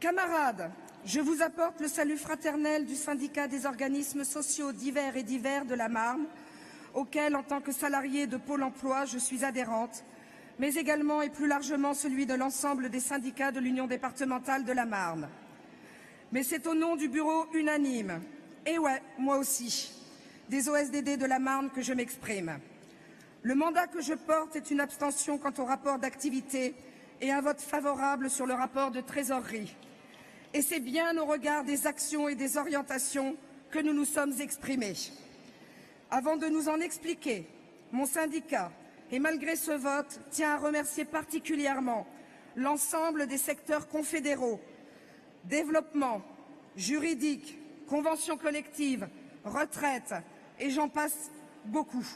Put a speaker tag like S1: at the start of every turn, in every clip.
S1: Camarades, je vous apporte le salut fraternel du syndicat des organismes sociaux divers et divers de la Marne, auquel, en tant que salarié de Pôle emploi, je suis adhérente, mais également et plus largement celui de l'ensemble des syndicats de l'Union départementale de la Marne. Mais c'est au nom du bureau unanime, et ouais, moi aussi, des OSDD de la Marne que je m'exprime. Le mandat que je porte est une abstention quant au rapport d'activité et un vote favorable sur le rapport de trésorerie. Et c'est bien au regard des actions et des orientations que nous nous sommes exprimés. Avant de nous en expliquer, mon syndicat, et malgré ce vote, tient à remercier particulièrement l'ensemble des secteurs confédéraux, développement, juridique, conventions collectives, retraite, et j'en passe beaucoup,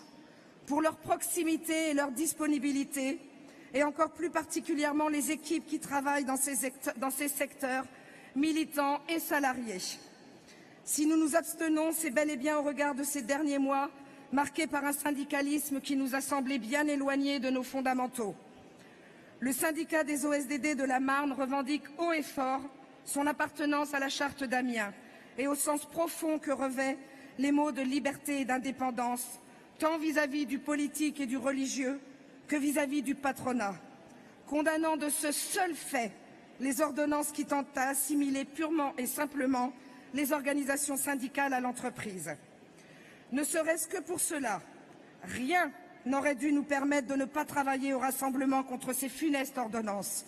S1: pour leur proximité et leur disponibilité, et encore plus particulièrement les équipes qui travaillent dans ces secteurs, militants et salariés. Si nous nous abstenons, c'est bel et bien au regard de ces derniers mois, marqués par un syndicalisme qui nous a semblé bien éloigné de nos fondamentaux. Le syndicat des OSDD de la Marne revendique haut et fort son appartenance à la charte d'Amiens et au sens profond que revêt les mots de liberté et d'indépendance, tant vis-à-vis du politique et du religieux que vis-à-vis du patronat, condamnant de ce seul fait les ordonnances qui tentent à assimiler purement et simplement les organisations syndicales à l'entreprise. Ne serait-ce que pour cela, rien n'aurait dû nous permettre de ne pas travailler au rassemblement contre ces funestes ordonnances,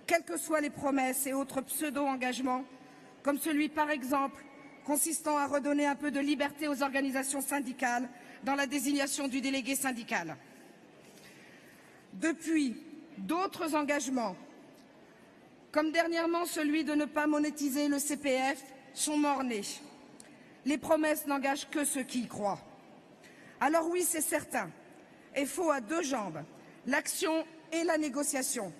S1: quelles que soient les promesses et autres pseudo-engagements, comme celui, par exemple, consistant à redonner un peu de liberté aux organisations syndicales dans la désignation du délégué syndical. Depuis, d'autres engagements, comme dernièrement celui de ne pas monétiser le CPF, sont morts-nés. Les promesses n'engagent que ceux qui y croient. Alors oui, c'est certain, et faux à deux jambes, l'action et la négociation.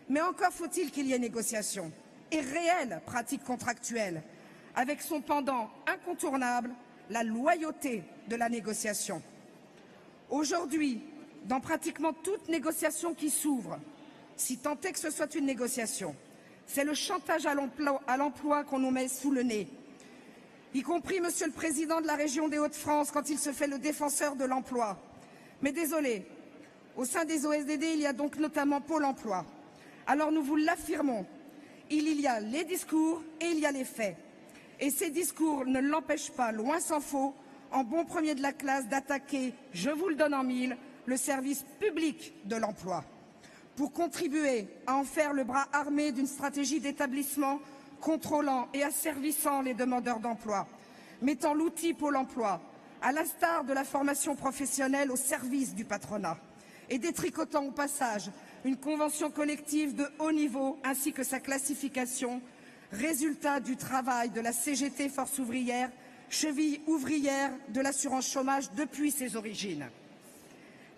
S1: Mais encore faut-il qu'il y ait négociation et réelle pratique contractuelle, avec son pendant incontournable, la loyauté de la négociation. Aujourd'hui, dans pratiquement toute négociation qui s'ouvre, si tant est que ce soit une négociation, c'est le chantage à l'emploi qu'on nous met sous le nez, y compris Monsieur le Président de la région des Hauts-de-France quand il se fait le défenseur de l'emploi. Mais désolé, au sein des OSDD, il y a donc notamment Pôle emploi. Alors nous vous l'affirmons, il y a les discours et il y a les faits. Et ces discours ne l'empêchent pas, loin s'en faut, en bon premier de la classe, d'attaquer, je vous le donne en mille, le service public de l'emploi, pour contribuer à en faire le bras armé d'une stratégie d'établissement contrôlant et asservissant les demandeurs d'emploi, mettant l'outil Pôle emploi, à l'instar de la formation professionnelle, au service du patronat, et détricotant au passage une convention collective de haut niveau ainsi que sa classification, résultat du travail de la CGT Force ouvrière, cheville ouvrière de l'assurance chômage depuis ses origines.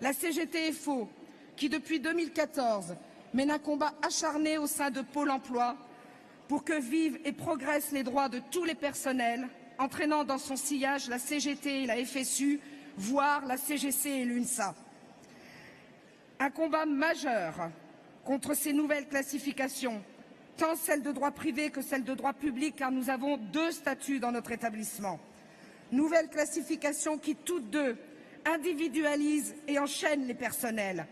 S1: La CGT FO, qui depuis 2014 mène un combat acharné au sein de Pôle emploi pour que vivent et progressent les droits de tous les personnels, entraînant dans son sillage la CGT et la FSU, voire la CGC et l'UNSA. Un combat majeur contre ces nouvelles classifications, tant celles de droit privé que celles de droit public, car nous avons deux statuts dans notre établissement. Nouvelles classifications qui, toutes deux, individualisent et enchaînent les personnels.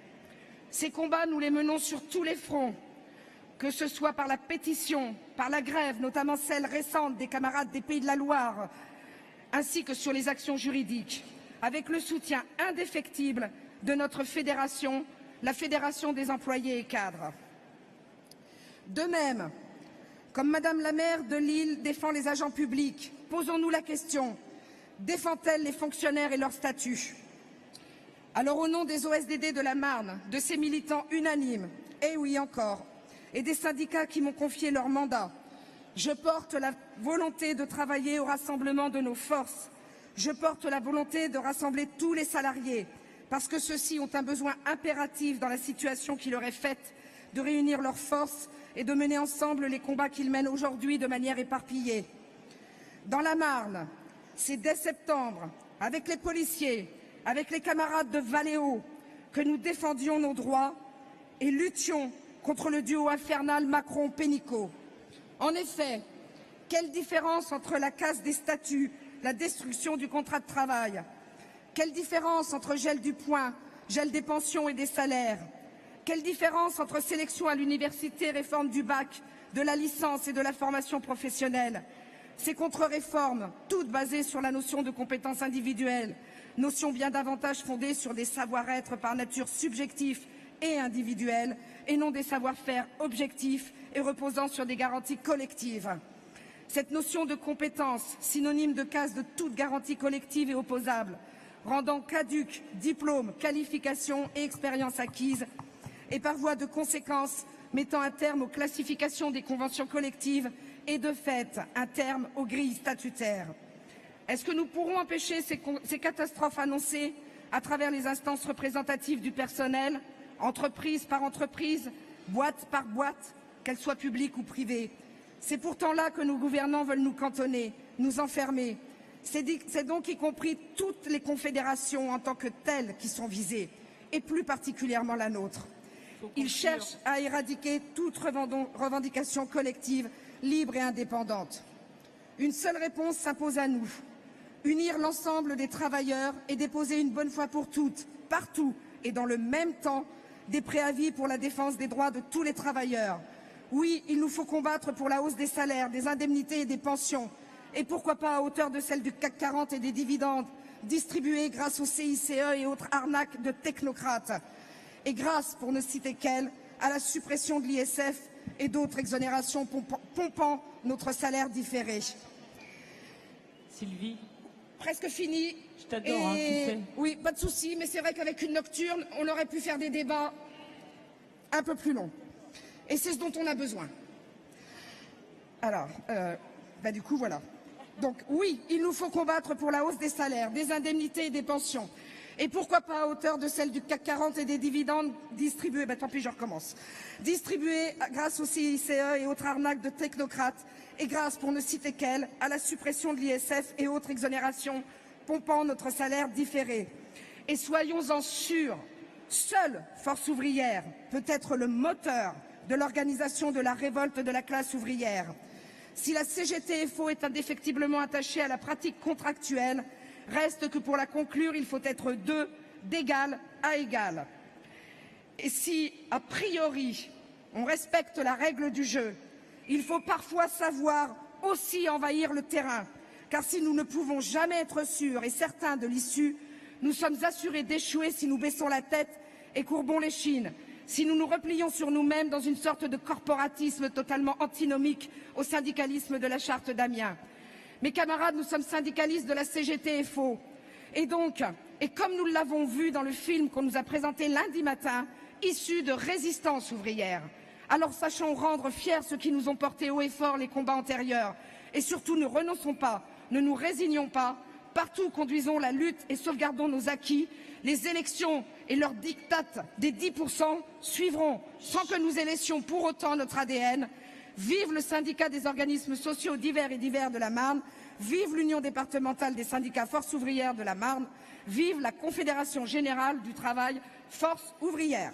S1: Ces combats, nous les menons sur tous les fronts, que ce soit par la pétition, par la grève, notamment celle récente des camarades des Pays de la Loire, ainsi que sur les actions juridiques, avec le soutien indéfectible de notre fédération, la Fédération des employés et cadres. De même, comme Madame la maire de Lille défend les agents publics, posons-nous la question, défend-elle les fonctionnaires et leur statut? Alors au nom des OSDD de la Marne, de ces militants unanimes, et oui encore, et des syndicats qui m'ont confié leur mandat, je porte la volonté de travailler au rassemblement de nos forces. Je porte la volonté de rassembler tous les salariés, parce que ceux-ci ont un besoin impératif dans la situation qui leur est faite de réunir leurs forces et de mener ensemble les combats qu'ils mènent aujourd'hui de manière éparpillée. Dans la Marne, c'est dès septembre, avec les policiers, avec les camarades de Valéo, que nous défendions nos droits et luttions contre le duo infernal Macron-Pénicaud. En effet, quelle différence entre la casse des statuts, la destruction du contrat de travail? Quelle différence entre gel du point, gel des pensions et des salaires? Quelle différence entre sélection à l'université, réforme du bac, de la licence et de la formation professionnelle? Ces contre-réformes, toutes basées sur la notion de compétence individuelle, notion bien davantage fondée sur des savoir-être par nature subjectifs et individuels, et non des savoir-faire objectifs et reposant sur des garanties collectives. Cette notion de compétence, synonyme de casse de toute garantie collective et opposable, rendant caducs diplômes, qualifications et expériences acquises, et par voie de conséquence mettant un terme aux classifications des conventions collectives et de fait un terme aux grilles statutaires. Est-ce que nous pourrons empêcher ces catastrophes annoncées à travers les instances représentatives du personnel, entreprise par entreprise, boîte par boîte, qu'elles soient publiques ou privées? C'est pourtant là que nos gouvernants veulent nous cantonner, nous enfermer. C'est donc y compris toutes les confédérations en tant que telles qui sont visées, et plus particulièrement la nôtre. Ils cherchent à éradiquer toute revendication collective, libre et indépendante. Une seule réponse s'impose à nous. Unir l'ensemble des travailleurs et déposer une bonne fois pour toutes, partout et dans le même temps, des préavis pour la défense des droits de tous les travailleurs. Oui, il nous faut combattre pour la hausse des salaires, des indemnités et des pensions. Et pourquoi pas à hauteur de celle du CAC 40 et des dividendes distribués grâce au CICE et autres arnaques de technocrates. Et grâce, pour ne citer qu'elle, à la suppression de l'ISF et d'autres exonérations pompant notre salaire différé.
S2: Sylvie.
S1: Presque fini.
S2: Je t'adore, hein, tu sais.
S1: Oui, pas de souci, mais c'est vrai qu'avec une nocturne, on aurait pu faire des débats un peu plus longs. Et c'est ce dont on a besoin. Alors, du coup, voilà. Donc oui, il nous faut combattre pour la hausse des salaires, des indemnités et des pensions. Et pourquoi pas à hauteur de celle du CAC 40 et des dividendes distribués, tant pis, je recommence. Distribués grâce au CICE et autres arnaques de technocrates, et grâce, pour ne citer qu'elle, à la suppression de l'ISF et autres exonérations pompant notre salaire différé. Et soyons-en sûrs, seule Force ouvrière peut être le moteur de l'organisation de la révolte de la classe ouvrière. Si la CGT-FO est indéfectiblement attachée à la pratique contractuelle, reste que pour la conclure, il faut être deux, d'égal à égal. Et si, a priori, on respecte la règle du jeu, il faut parfois savoir aussi envahir le terrain, car si nous ne pouvons jamais être sûrs et certains de l'issue, nous sommes assurés d'échouer si nous baissons la tête et courbons l'échine, si nous nous replions sur nous-mêmes dans une sorte de corporatisme totalement antinomique au syndicalisme de la charte d'Amiens. Mes camarades, nous sommes syndicalistes de la CGT-FO. Et donc, et comme nous l'avons vu dans le film qu'on nous a présenté lundi matin, issu de résistance ouvrière. Alors sachons rendre fiers ceux qui nous ont porté haut et fort les combats antérieurs. Et surtout, ne renonçons pas, ne nous résignons pas. Partout, conduisons la lutte et sauvegardons nos acquis. Les élections et leurs dictates des 10% suivront sans que nous laissions pour autant notre ADN. Vive le syndicat des organismes sociaux divers et divers de la Marne. Vive l'Union départementale des syndicats Force ouvrière de la Marne. Vive la Confédération générale du travail Force ouvrière.